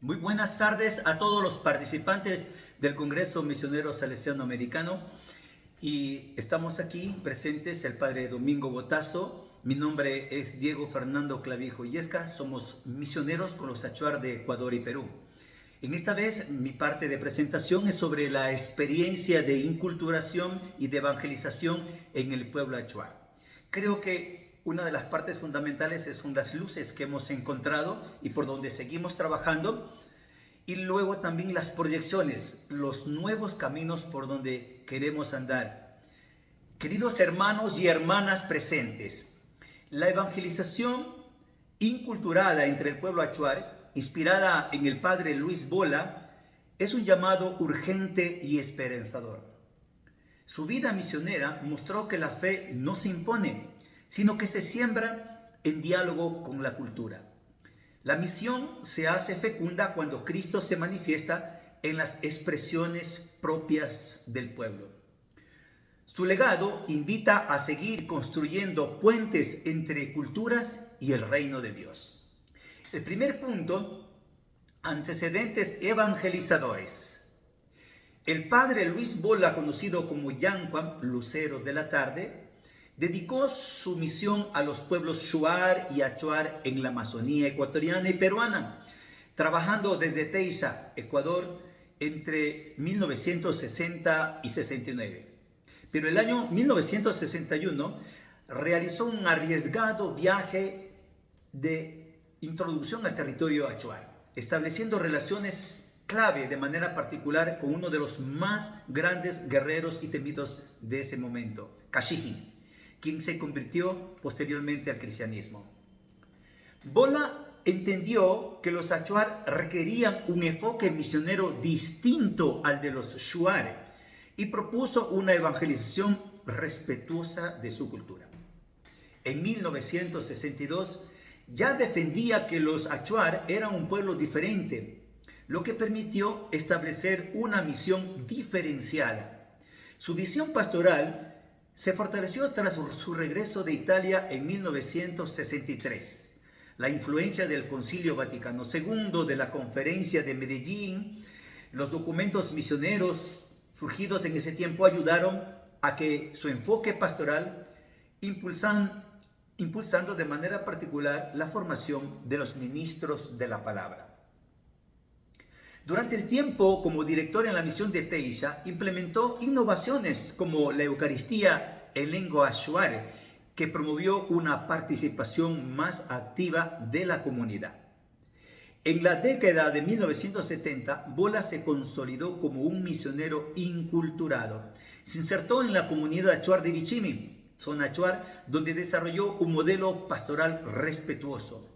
Muy buenas tardes a todos los participantes del Congreso Misionero Salesiano Americano. Y estamos aquí presentes el Padre Domingo Botazo. Mi nombre es Diego Fernando Clavijo Illesca. Somos misioneros con los Achuar de Ecuador y Perú. En esta vez mi parte de presentación es sobre la experiencia de inculturación y de evangelización en el pueblo Achuar. Creo que una de las partes fundamentales son las luces que hemos encontrado y por donde seguimos trabajando, y luego también las proyecciones, los nuevos caminos por donde queremos andar. Queridos hermanos y hermanas presentes, la evangelización inculturada entre el pueblo Achuar, inspirada en el padre Luis Bola, es un llamado urgente y esperanzador. Su vida misionera mostró que la fe no se impone, sino que se siembra en diálogo con la cultura. La misión se hace fecunda cuando Cristo se manifiesta en las expresiones propias del pueblo. Su legado invita a seguir construyendo puentes entre culturas y el reino de Dios. El primer punto, antecedentes evangelizadores. El padre Luis Bola, conocido como Yancuam, lucero de la tarde, dedicó su misión a los pueblos Shuar y Achuar en la Amazonía ecuatoriana y peruana, trabajando desde Teiza, Ecuador, entre 1960 y 69. Pero el año 1961 realizó un arriesgado viaje de introducción al territorio Achuar, estableciendo relaciones clave de manera particular con uno de los más grandes guerreros y temidos de ese momento, Cachijin, quien se convirtió posteriormente al cristianismo. Bola entendió que los Achuar requerían un enfoque misionero distinto al de los Shuar y propuso una evangelización respetuosa de su cultura. En 1962 ya defendía que los Achuar eran un pueblo diferente, lo que permitió establecer una misión diferenciada. Su visión pastoral se fortaleció tras su regreso de Italia en 1963. La influencia del Concilio Vaticano II, de la Conferencia de Medellín, los documentos misioneros surgidos en ese tiempo ayudaron a que su enfoque pastoral impulsando de manera particular la formación de los ministros de la palabra. Durante el tiempo como director en la misión de Teiza, implementó innovaciones como la Eucaristía en lengua Shuar, que promovió una participación más activa de la comunidad. En la década de 1970, Bola se consolidó como un misionero inculturado. Se insertó en la comunidad Achuar de Bichimi, zona Achuar, donde desarrolló un modelo pastoral respetuoso.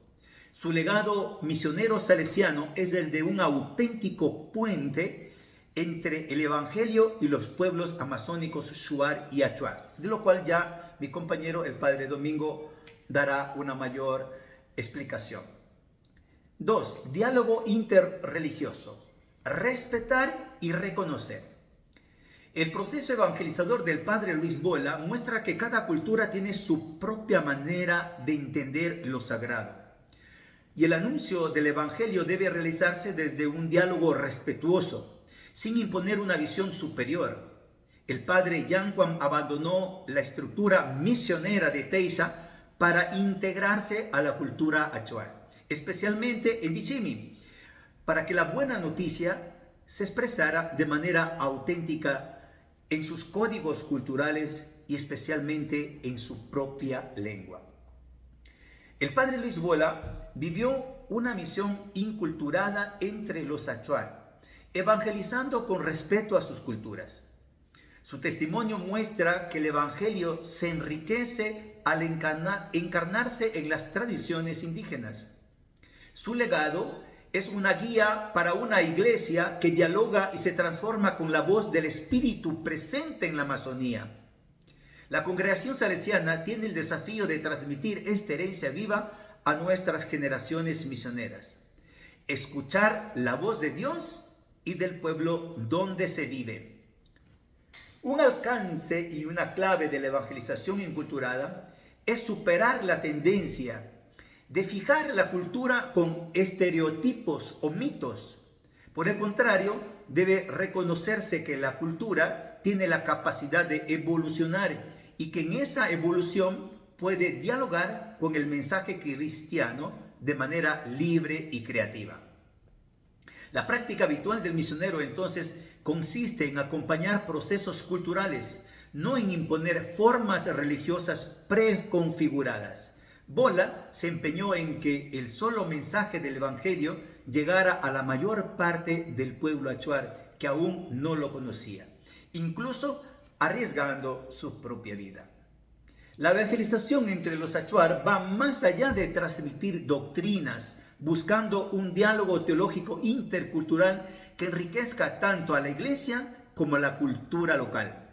Su legado misionero salesiano es el de un auténtico puente entre el Evangelio y los pueblos amazónicos Shuar y Achuar, de lo cual ya mi compañero, el Padre Domingo, dará una mayor explicación. 2. Diálogo interreligioso. Respetar y reconocer. El proceso evangelizador del Padre Luis Bola muestra que cada cultura tiene su propia manera de entender lo sagrado. Y el anuncio del Evangelio debe realizarse desde un diálogo respetuoso, sin imponer una visión superior. El padre Yancuam abandonó la estructura misionera de Teiza para integrarse a la cultura Achuar, especialmente en Bichimi, para que la buena noticia se expresara de manera auténtica en sus códigos culturales y especialmente en su propia lengua. El padre Luis Bola vivió una misión inculturada entre los Achuar, evangelizando con respeto a sus culturas. Su testimonio muestra que el evangelio se enriquece al encarnarse en las tradiciones indígenas. Su legado es una guía para una iglesia que dialoga y se transforma con la voz del Espíritu presente en la Amazonía. La congregación salesiana tiene el desafío de transmitir esta herencia viva a nuestras generaciones misioneras. Escuchar la voz de Dios y del pueblo donde se vive. Un alcance y una clave de la evangelización inculturada es superar la tendencia de fijar la cultura con estereotipos o mitos. Por el contrario, debe reconocerse que la cultura tiene la capacidad de evolucionar y que en esa evolución puede dialogar con el mensaje cristiano de manera libre y creativa. La práctica habitual del misionero entonces consiste en acompañar procesos culturales, no en imponer formas religiosas preconfiguradas. Bola se empeñó en que el solo mensaje del Evangelio llegara a la mayor parte del pueblo achuar que aún no lo conocía, incluso arriesgando su propia vida. La evangelización entre los achuar va más allá de transmitir doctrinas, buscando un diálogo teológico intercultural que enriquezca tanto a la iglesia como a la cultura local.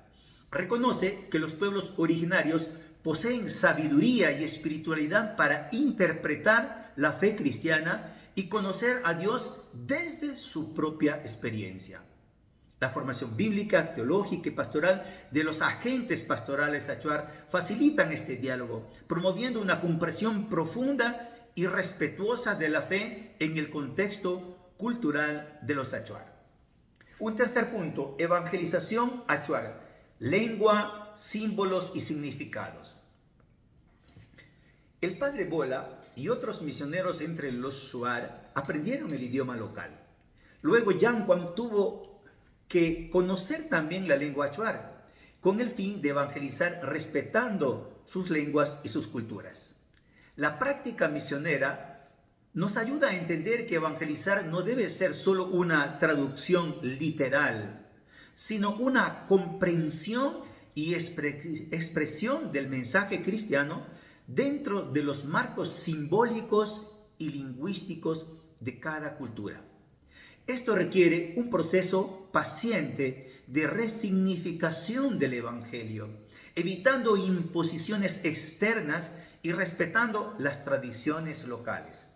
Reconoce que los pueblos originarios poseen sabiduría y espiritualidad para interpretar la fe cristiana y conocer a Dios desde su propia experiencia. La formación bíblica, teológica y pastoral de los agentes pastorales achuar facilitan este diálogo, promoviendo una comprensión profunda y respetuosa de la fe en el contexto cultural de los achuar. Un tercer punto, evangelización achuar, lengua, símbolos y significados. El padre Bola y otros misioneros entre los shuar aprendieron el idioma local. Luego Yanquam tuvo que conocer también la lengua achuar, con el fin de evangelizar respetando sus lenguas y sus culturas. La práctica misionera nos ayuda a entender que evangelizar no debe ser solo una traducción literal, sino una comprensión y expresión del mensaje cristiano dentro de los marcos simbólicos y lingüísticos de cada cultura. Esto requiere un proceso paciente de resignificación del Evangelio, evitando imposiciones externas y respetando las tradiciones locales.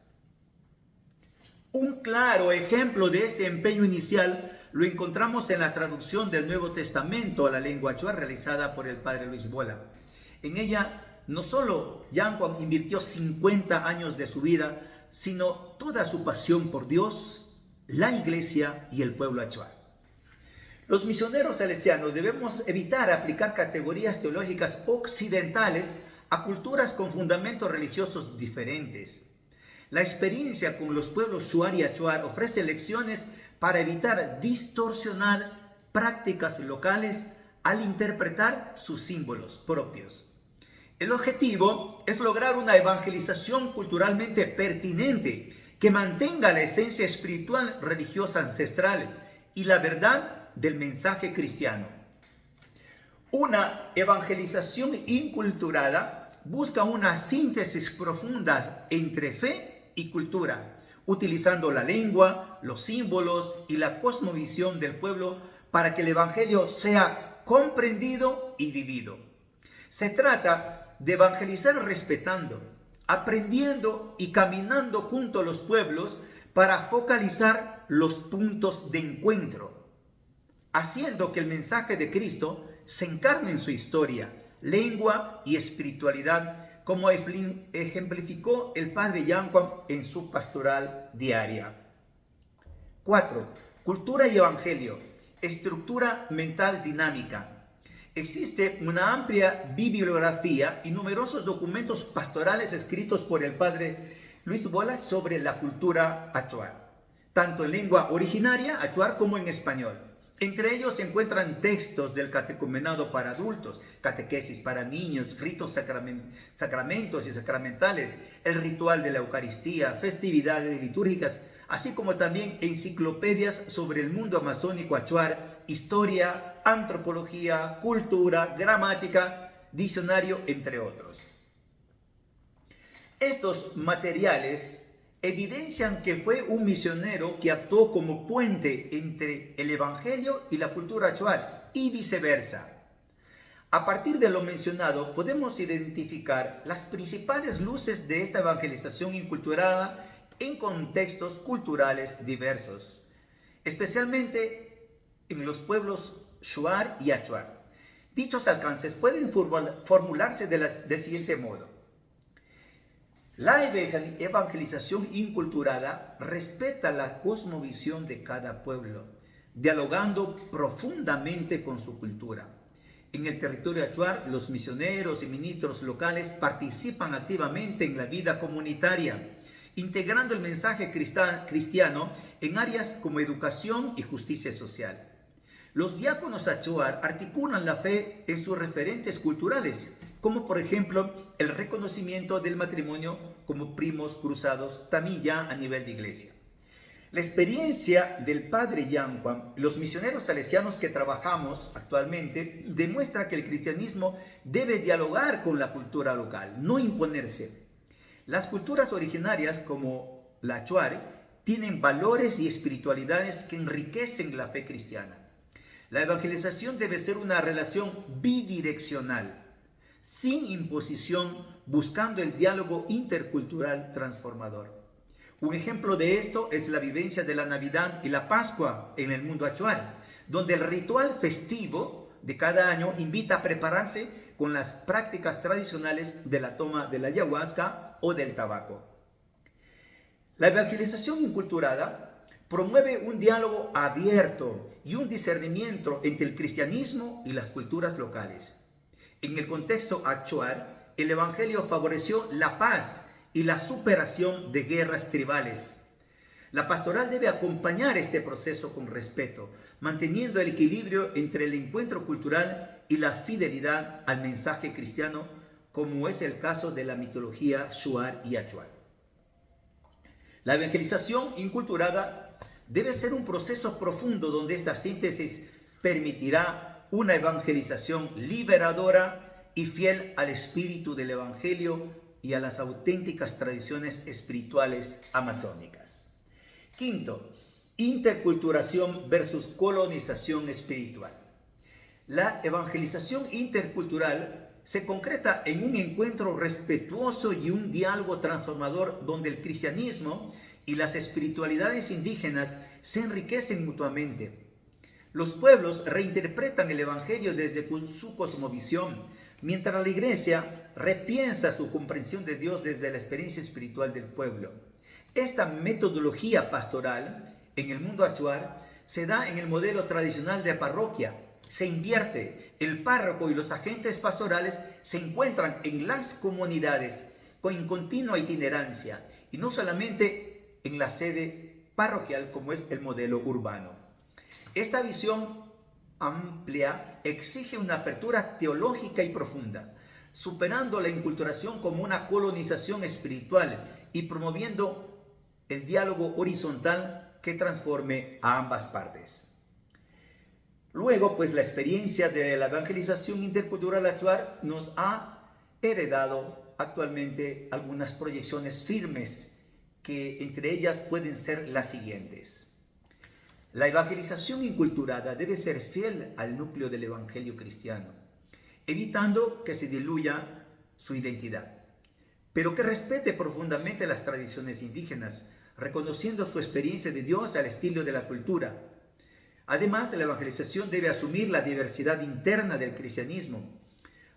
Un claro ejemplo de este empeño inicial lo encontramos en la traducción del Nuevo Testamento a la lengua achuar realizada por el padre Luis Bola. En ella no solo Yanquam invirtió 50 años de su vida, sino toda su pasión por Dios, la iglesia y el pueblo achuar. Los misioneros salesianos debemos evitar aplicar categorías teológicas occidentales a culturas con fundamentos religiosos diferentes. La experiencia con los pueblos shuar y achuar ofrece lecciones para evitar distorsionar prácticas locales al interpretar sus símbolos propios. El objetivo es lograr una evangelización culturalmente pertinente que mantenga la esencia espiritual religiosa ancestral y la verdad del mensaje cristiano. Una evangelización inculturada busca una síntesis profunda entre fe y cultura, utilizando la lengua, los símbolos y la cosmovisión del pueblo para que el evangelio sea comprendido y vivido. Se trata de evangelizar respetando, aprendiendo y caminando junto a los pueblos para focalizar los puntos de encuentro, haciendo que el mensaje de Cristo se encarne en su historia, lengua y espiritualidad, como ejemplificó el padre Yanquam en su pastoral diaria. 4. Cultura y evangelio. Estructura mental dinámica. Existe una amplia bibliografía y numerosos documentos pastorales escritos por el padre Luis Bola sobre la cultura achuar, tanto en lengua originaria achuar como en español. Entre ellos se encuentran textos del catecumenado para adultos, catequesis para niños, ritos sacramentos y sacramentales, el ritual de la Eucaristía, festividades litúrgicas, así como también enciclopedias sobre el mundo amazónico achuar, historia, antropología, cultura, gramática, diccionario, entre otros. Estos materiales evidencian que fue un misionero que actuó como puente entre el evangelio y la cultura achuar y viceversa. A partir de lo mencionado, podemos identificar las principales luces de esta evangelización inculturada en contextos culturales diversos, especialmente en los pueblos shuar y achuar. Dichos alcances pueden formularse del siguiente modo. La evangelización inculturada respeta la cosmovisión de cada pueblo, dialogando profundamente con su cultura. En el territorio achuar, los misioneros y ministros locales participan activamente en la vida comunitaria, integrando el mensaje cristiano en áreas como educación y justicia social. Los diáconos achuar articulan la fe en sus referentes culturales, como por ejemplo el reconocimiento del matrimonio como primos cruzados, también ya a nivel de iglesia. La experiencia del padre Yanquam, los misioneros salesianos que trabajamos actualmente, demuestra que el cristianismo debe dialogar con la cultura local, no imponerse. Las culturas originarias como la achuar tienen valores y espiritualidades que enriquecen la fe cristiana. La evangelización debe ser una relación bidireccional, sin imposición, buscando el diálogo intercultural transformador. Un ejemplo de esto es la vivencia de la Navidad y la Pascua en el mundo achuar, donde el ritual festivo de cada año invita a prepararse con las prácticas tradicionales de la toma de la ayahuasca o del tabaco. La evangelización inculturada promueve un diálogo abierto y un discernimiento entre el cristianismo y las culturas locales. En el contexto achuar, el evangelio favoreció la paz y la superación de guerras tribales. La pastoral debe acompañar este proceso con respeto, manteniendo el equilibrio entre el encuentro cultural y la fidelidad al mensaje cristiano, como es el caso de la mitología shuar y achuar. La evangelización inculturada debe ser un proceso profundo donde esta síntesis permitirá una evangelización liberadora y fiel al espíritu del evangelio y a las auténticas tradiciones espirituales amazónicas. Quinto, interculturación versus colonización espiritual. La evangelización intercultural se concreta en un encuentro respetuoso y un diálogo transformador donde el cristianismo y las espiritualidades indígenas se enriquecen mutuamente. Los pueblos reinterpretan el evangelio desde su cosmovisión, mientras la iglesia repiensa su comprensión de Dios desde la experiencia espiritual del pueblo. Esta metodología pastoral en el mundo achuar se da en el modelo tradicional de parroquia. Se invierte, el párroco y los agentes pastorales se encuentran en las comunidades con continua itinerancia y no solamente en la sede parroquial como es el modelo urbano. Esta visión amplia exige una apertura teológica y profunda, superando la inculturación como una colonización espiritual y promoviendo el diálogo horizontal que transforme a ambas partes. Luego, pues la experiencia de la evangelización intercultural achuar nos ha heredado actualmente algunas proyecciones firmes, que entre ellas pueden ser las siguientes. La evangelización inculturada debe ser fiel al núcleo del evangelio cristiano, evitando que se diluya su identidad, pero que respete profundamente las tradiciones indígenas, reconociendo su experiencia de Dios al estilo de la cultura. Además, la evangelización debe asumir la diversidad interna del cristianismo,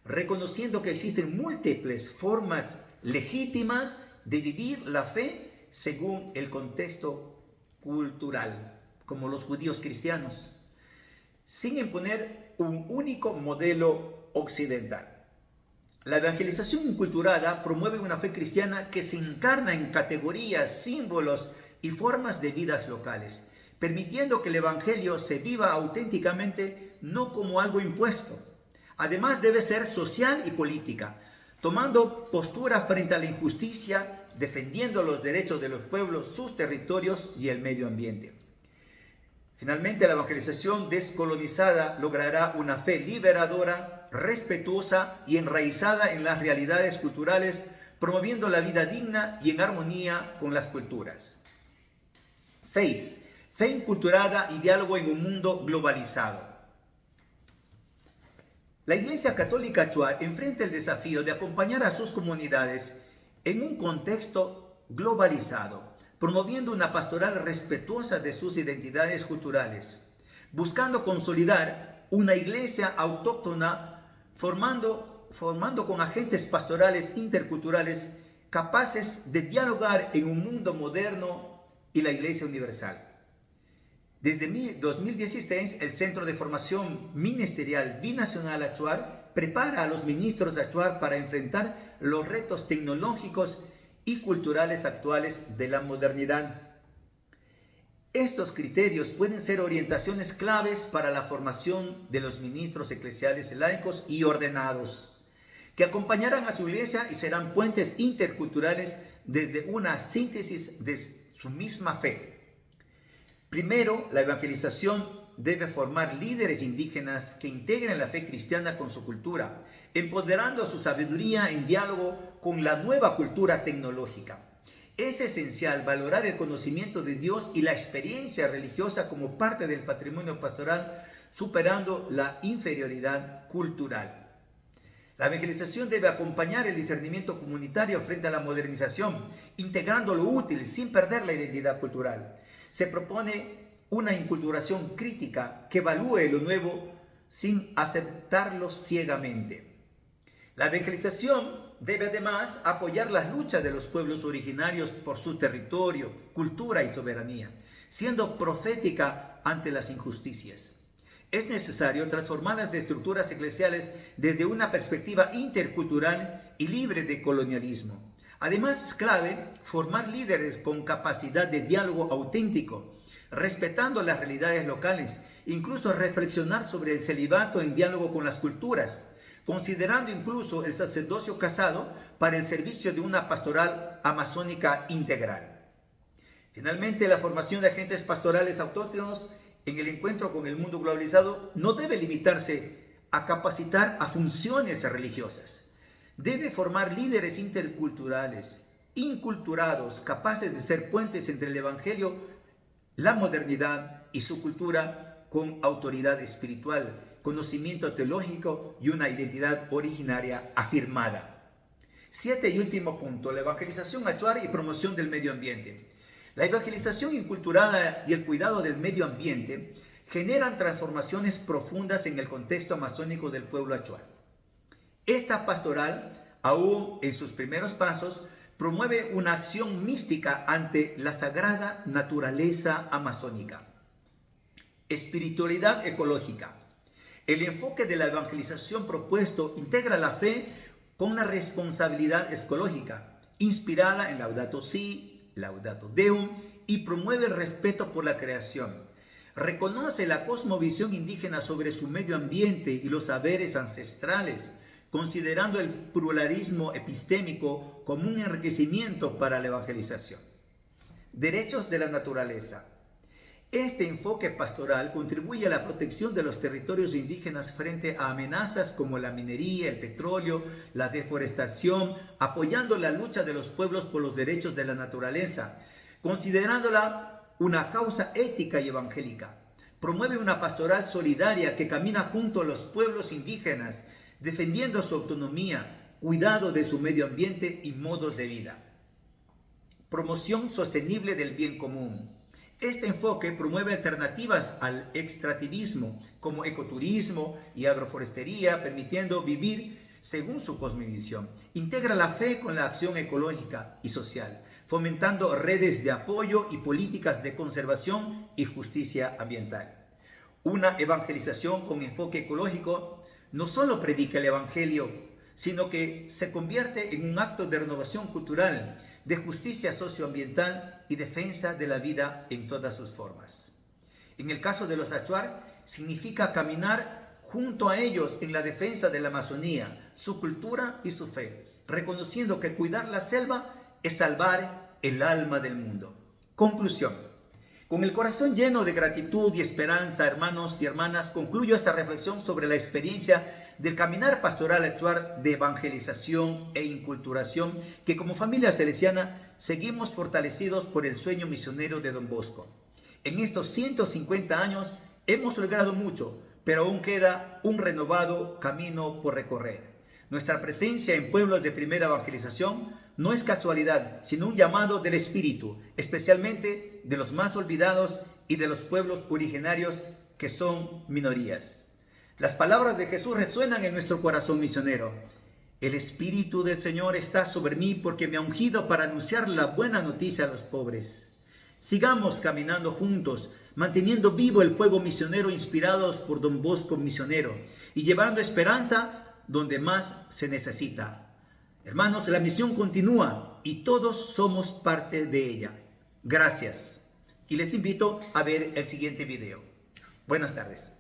reconociendo que existen múltiples formas legítimas de vivir la fe según el contexto cultural, como los judíos cristianos, sin imponer un único modelo occidental. La evangelización inculturada promueve una fe cristiana que se encarna en categorías, símbolos y formas de vidas locales, permitiendo que el evangelio se viva auténticamente, no como algo impuesto. Además, debe ser social y política, tomando postura frente a la injusticia, defendiendo los derechos de los pueblos, sus territorios y el medio ambiente. Finalmente, la evangelización descolonizada logrará una fe liberadora, respetuosa y enraizada en las realidades culturales, promoviendo la vida digna y en armonía con las culturas. 6. Fe inculturada y diálogo en un mundo globalizado. La Iglesia Católica achuar enfrenta el desafío de acompañar a sus comunidades en un contexto globalizado, promoviendo una pastoral respetuosa de sus identidades culturales, buscando consolidar una iglesia autóctona, formando con agentes pastorales interculturales capaces de dialogar en un mundo moderno y la Iglesia Universal. Desde 2016, el Centro de Formación Ministerial Binacional Achuar prepara a los ministros de Achuar para enfrentar los retos tecnológicos y culturales actuales de la modernidad. Estos criterios pueden ser orientaciones claves para la formación de los ministros eclesiales laicos y ordenados, que acompañarán a su iglesia y serán puentes interculturales desde una síntesis de su misma fe. Primero, la evangelización debe formar líderes indígenas que integren la fe cristiana con su cultura, empoderando su sabiduría en diálogo con la nueva cultura tecnológica. Es esencial valorar el conocimiento de Dios y la experiencia religiosa como parte del patrimonio pastoral, superando la inferioridad cultural. La evangelización debe acompañar el discernimiento comunitario frente a la modernización, integrando lo útil sin perder la identidad cultural. Se propone una inculturación crítica que evalúe lo nuevo sin aceptarlo ciegamente. La evangelización debe además apoyar las luchas de los pueblos originarios por su territorio, cultura y soberanía, siendo profética ante las injusticias. Es necesario transformar las estructuras eclesiales desde una perspectiva intercultural y libre de colonialismo. Además, es clave formar líderes con capacidad de diálogo auténtico, respetando las realidades locales, incluso reflexionar sobre el celibato en diálogo con las culturas, considerando incluso el sacerdocio casado para el servicio de una pastoral amazónica integral. Finalmente, la formación de agentes pastorales autóctonos en el encuentro con el mundo globalizado no debe limitarse a capacitar a funciones religiosas. Debe formar líderes interculturales, inculturados, capaces de ser puentes entre el Evangelio, la modernidad y su cultura con autoridad espiritual, conocimiento teológico y una identidad originaria afirmada. 7 y último punto, la evangelización achuar y promoción del medio ambiente. La evangelización inculturada y el cuidado del medio ambiente generan transformaciones profundas en el contexto amazónico del pueblo achuar. Esta pastoral, aún en sus primeros pasos, promueve una acción mística ante la sagrada naturaleza amazónica. Espiritualidad ecológica. El enfoque de la evangelización propuesto integra la fe con una responsabilidad ecológica, inspirada en Laudato Si, Laudato Deum, y promueve el respeto por la creación. Reconoce la cosmovisión indígena sobre su medio ambiente y los saberes ancestrales, considerando el pluralismo epistémico como un enriquecimiento para la evangelización. Derechos de la naturaleza. Este enfoque pastoral contribuye a la protección de los territorios indígenas frente a amenazas como la minería, el petróleo, la deforestación, apoyando la lucha de los pueblos por los derechos de la naturaleza, considerándola una causa ética y evangélica. Promueve una pastoral solidaria que camina junto a los pueblos indígenas, defendiendo su autonomía, cuidado de su medio ambiente y modos de vida. Promoción sostenible del bien común. Este enfoque promueve alternativas al extractivismo, como ecoturismo y agroforestería, permitiendo vivir según su cosmovisión. Integra la fe con la acción ecológica y social, fomentando redes de apoyo y políticas de conservación y justicia ambiental. Una evangelización con enfoque ecológico no solo predica el Evangelio, sino que se convierte en un acto de renovación cultural, de justicia socioambiental y defensa de la vida en todas sus formas. En el caso de los achuar, significa caminar junto a ellos en la defensa de la Amazonía, su cultura y su fe, reconociendo que cuidar la selva es salvar el alma del mundo. Conclusión. Con el corazón lleno de gratitud y esperanza, hermanos y hermanas, concluyo esta reflexión sobre la experiencia del caminar pastoral achuar de evangelización e inculturación que como familia salesiana seguimos fortalecidos por el sueño misionero de Don Bosco. En estos 150 años hemos logrado mucho, pero aún queda un renovado camino por recorrer. Nuestra presencia en pueblos de primera evangelización no es casualidad, sino un llamado del Espíritu, especialmente de los más olvidados y de los pueblos originarios que son minorías. Las palabras de Jesús resuenan en nuestro corazón misionero. El Espíritu del Señor está sobre mí porque me ha ungido para anunciar la buena noticia a los pobres. Sigamos caminando juntos, manteniendo vivo el fuego misionero inspirados por Don Bosco misionero y llevando esperanza donde más se necesita. Hermanos, la misión continúa y todos somos parte de ella. Gracias. Y les invito a ver el siguiente video. Buenas tardes.